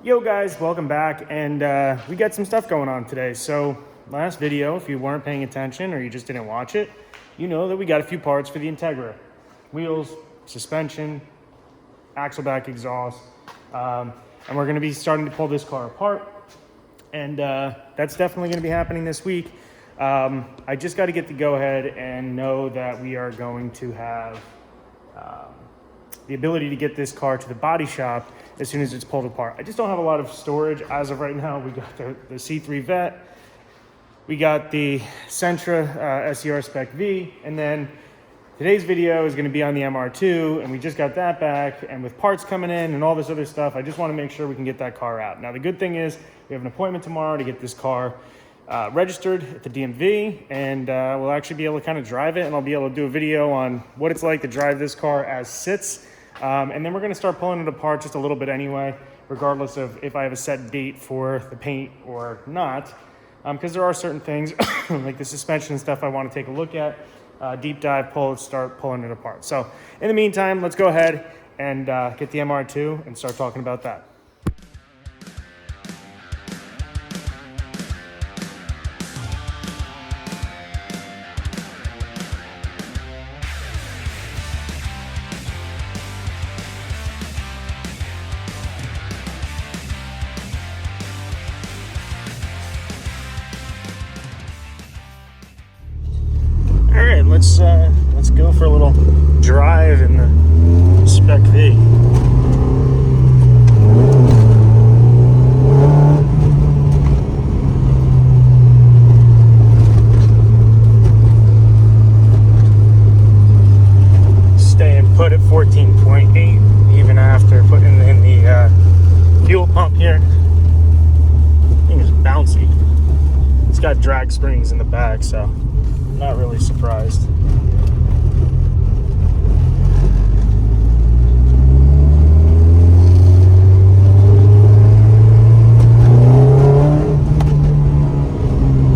Yo guys, welcome back, and we got some stuff going on today. So last video, if you weren't paying attention or you just didn't watch it, you know that we got a few parts for the Integra. Wheels, suspension, axle back exhaust, and we're gonna be starting to pull this car apart, and that's definitely gonna be happening this week. I just gotta get the go-ahead and know that we are going to have the ability to get this car to the body shop as soon as it's pulled apart. I just don't have a lot of storage as of right now. We got the C3 Vet, we got the Sentra SCR Spec V, and then today's video is gonna be on the MR2, and we just got that back, and with parts coming in and all this other stuff, I just wanna make sure we can get that car out. Now, the good thing is we have an appointment tomorrow to get this car registered at the DMV, and we'll actually be able to kind of drive it, and I'll be able to do a video on what it's like to drive this car as sits. And then we're gonna start pulling it apart just a little bit anyway, regardless of if I have a set date for the paint or not. Because there are certain things like the suspension and stuff I wanna take a look at, deep dive, start pulling it apart. So in the meantime, let's go ahead and get the MR2 and start talking about that. All right, let's go for a little drive in the Spec V. Staying put at 14.8 even after putting in the fuel pump here. Thing is bouncy. It's got drag springs in the back, so not really surprised.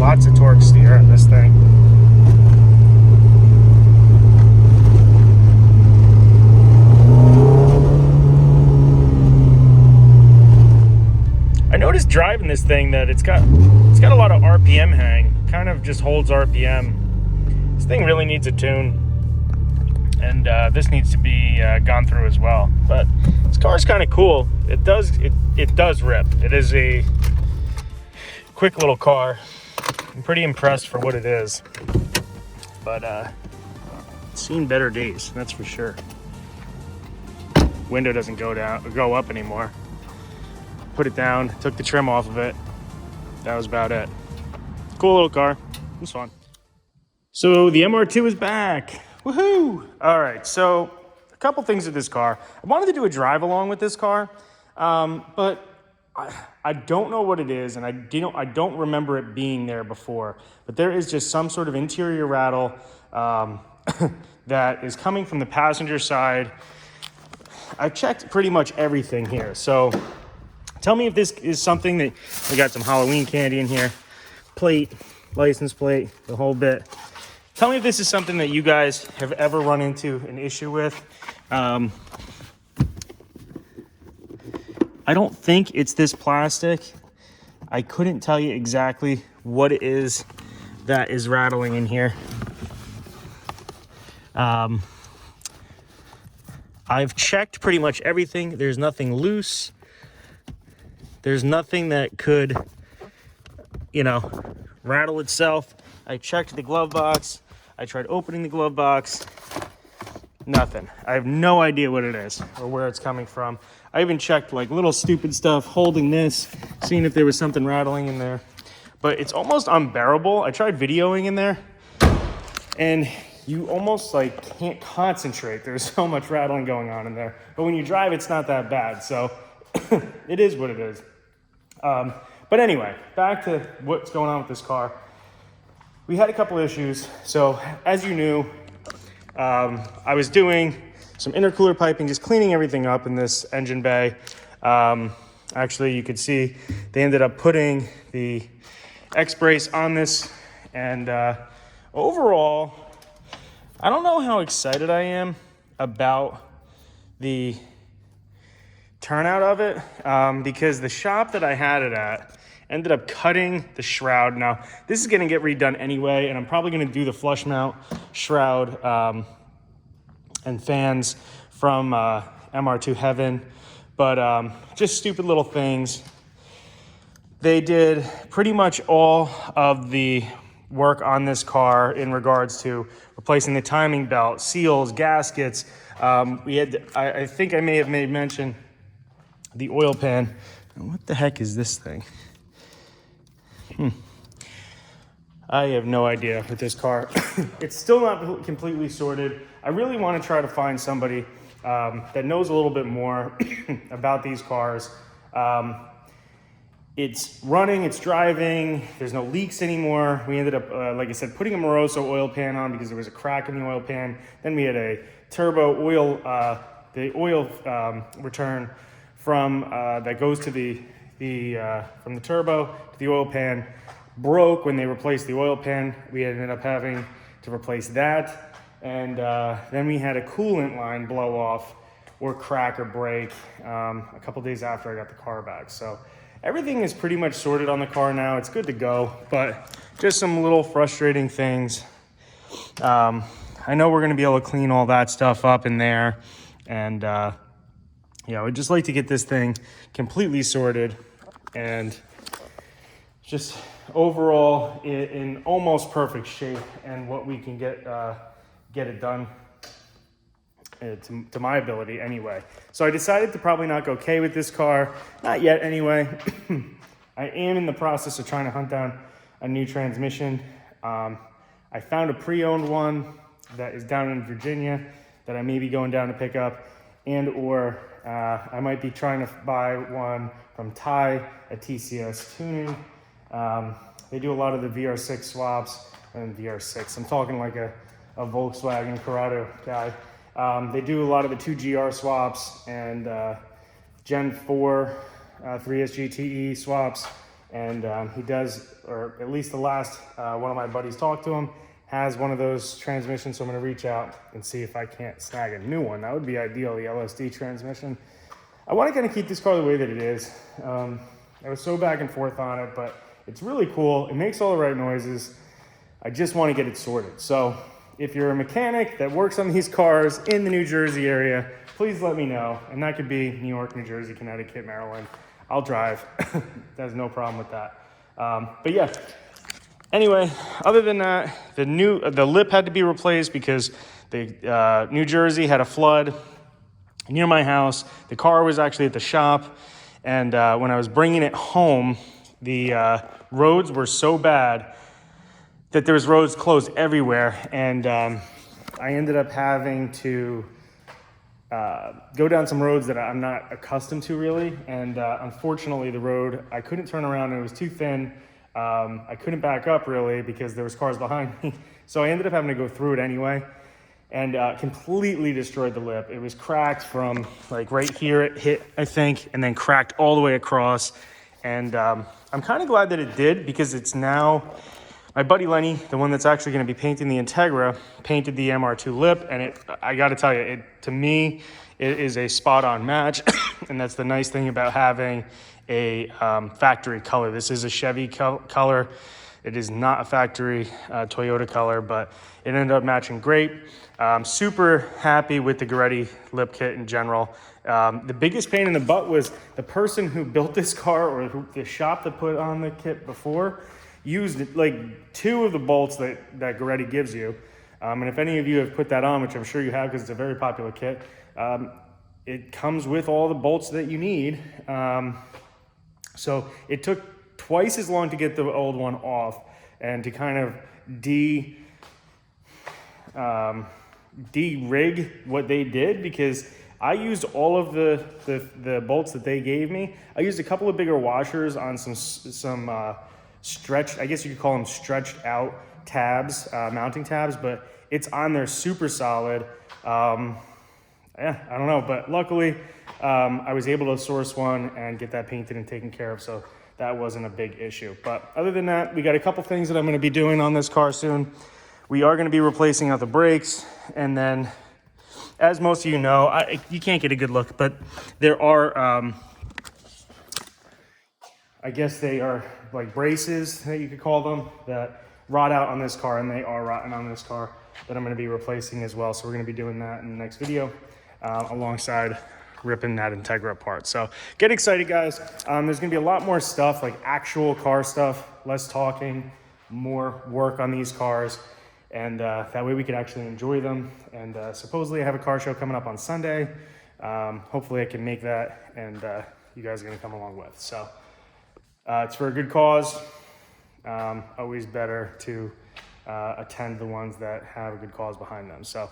Lots of torque steer in this thing. I noticed driving this thing that it's got a lot of RPM hang. Kind of just holds RPM. This thing really needs a tune, and this needs to be gone through as well. But this car is kind of cool. It does rip. It is a quick little car. I'm pretty impressed for what it is, but it's seen better days, that's for sure. Window doesn't go up anymore. Put it down, took the trim off of it. That was about it. Cool little car. It was fun. So the MR2 is back. Woohoo! All right, so a couple things with this car. I wanted to do a drive along with this car, but I don't know what it is, and I don't remember it being there before. But there is just some sort of interior rattle that is coming from the passenger side. I've checked pretty much everything here, so tell me if this is something that, we got some Halloween candy in here, plate, license plate, the whole bit. Tell me if this is something that you guys have ever run into an issue with. I don't think it's this plastic. I couldn't tell you exactly what it is that is rattling in here. I've checked pretty much everything. There's nothing loose. There's nothing that could, rattle itself. I checked the glove box. I tried opening the glove box. Nothing. I have no idea what it is or where it's coming from. I even checked like little stupid stuff, holding this, seeing if there was something rattling in there. But it's almost unbearable. I tried videoing in there, and you almost like can't concentrate. There's so much rattling going on in there. But when you drive, it's not that bad. So it is what it is. But anyway, back to what's going on with this car. We had a couple issues. So as you knew, I was doing some intercooler piping, just cleaning everything up in this engine bay. Actually, you could see they ended up putting the X-brace on this, and overall, I don't know how excited I am about the turnout of it because the shop that I had it at ended up cutting the shroud. Now, this is gonna get redone anyway, and I'm probably gonna do the flush mount shroud and fans from MR2 Heaven, but just stupid little things. They did pretty much all of the work on this car in regards to replacing the timing belt, seals, gaskets. We had, I think I may have made mention, the oil pan. What the heck is this thing? I have no idea with this car. It's still not completely sorted. I really want to try to find somebody that knows a little bit more about these cars. It's running, it's driving, there's no leaks anymore. We ended up, like I said, putting a Moroso oil pan on because there was a crack in the oil pan. Then we had a turbo oil, the oil return from that goes to from the turbo to the oil pan broke when they replaced the oil pan. We ended up having to replace that. And then we had a coolant line blow off or crack or break a couple days after I got the car back. So everything is pretty much sorted on the car now. It's good to go, but just some little frustrating things. I know we're gonna be able to clean all that stuff up in there. And yeah, we'd just like to get this thing completely sorted and just overall in almost perfect shape and what we can get it done to my ability anyway. So I decided to probably not go K with this car, not yet anyway. I am in the process of trying to hunt down a new transmission. I found a pre-owned one that is down in Virginia that I may be going down to pick up, and or I might be trying to buy one from Ty at TCS Tuning. They do a lot of the VR6 swaps and VR6. I'm talking like a Volkswagen Corrado guy. They do a lot of the 2GR swaps and Gen 4 3S GTE swaps. And he does, or at least the last one of my buddies talked to him, has one of those transmissions. So I'm gonna reach out and see if I can't snag a new one. That would be ideal, the LSD transmission. I wanna kind of keep this car the way that it is. I was so back and forth on it, but it's really cool. It makes all the right noises. I just want to get it sorted. So if you're a mechanic that works on these cars in the New Jersey area, please let me know. And that could be New York, New Jersey, Connecticut, Maryland. I'll drive. There's no problem with that. But yeah, anyway, other than that, the lip had to be replaced because the New Jersey had a flood near my house. The car was actually at the shop. And when I was bringing it home, the roads were so bad that there was roads closed everywhere. And I ended up having to go down some roads that I'm not accustomed to really. And unfortunately the road, I couldn't turn around and it was too thin. I couldn't back up really because there was cars behind me. So I ended up having to go through it anyway and completely destroyed the lip. It was cracked from like right here it hit, I think, and then cracked all the way across. And I'm kind of glad that it did because it's now, my buddy Lenny, the one that's actually going to be painting the Integra, painted the MR2 lip, and I got to tell you, to me, it is a spot-on match, and that's the nice thing about having a factory color. This is a Chevy color. It is not a factory Toyota color, but it ended up matching great. Super happy with the Goretti lip kit in general. The biggest pain in the butt was the person who built this car, or the shop that put on the kit before, used like 2 of the bolts that Goretti gives you. And if any of you have put that on, which I'm sure you have because it's a very popular kit, it comes with all the bolts that you need. So it took twice as long to get the old one off and to kind of de-rig what they did, because I used all of the bolts that they gave me. I used a couple of bigger washers on some stretched, I guess you could call them stretched out tabs, mounting tabs, but it's on there super solid. Yeah, I don't know, but luckily I was able to source one and get that painted and taken care of, so that wasn't a big issue. But other than that, we got a couple things that I'm going to be doing on this car soon. We are going to be replacing out the brakes, and then as most of you know, you can't get a good look, but there are, I guess they are like braces that you could call them, that rot out on this car, and they are rotting on this car that I'm going to be replacing as well. So we're going to be doing that in the next video alongside ripping that Integra apart. So get excited, guys. There's going to be a lot more stuff, like actual car stuff, less talking, more work on these cars. And that way we could actually enjoy them. And supposedly I have a car show coming up on Sunday. Hopefully I can make that, and you guys are going to come along with. So it's for a good cause. Always better to attend the ones that have a good cause behind them. So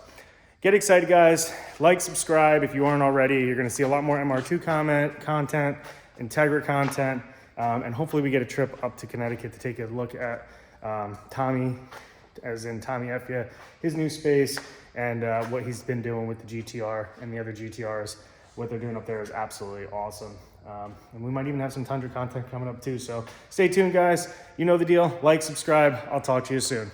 get excited, guys. Like, subscribe if you aren't already. You're going to see a lot more MR2 content, Integra content, and hopefully we get a trip up to Connecticut to take a look at Tommy, as in Tommy Effia, his new space, and what he's been doing with the GTR and the other GTRs. What they're doing up there is absolutely awesome. And we might even have some Tundra content coming up too. So stay tuned, guys. You know the deal. Like, subscribe. I'll talk to you soon.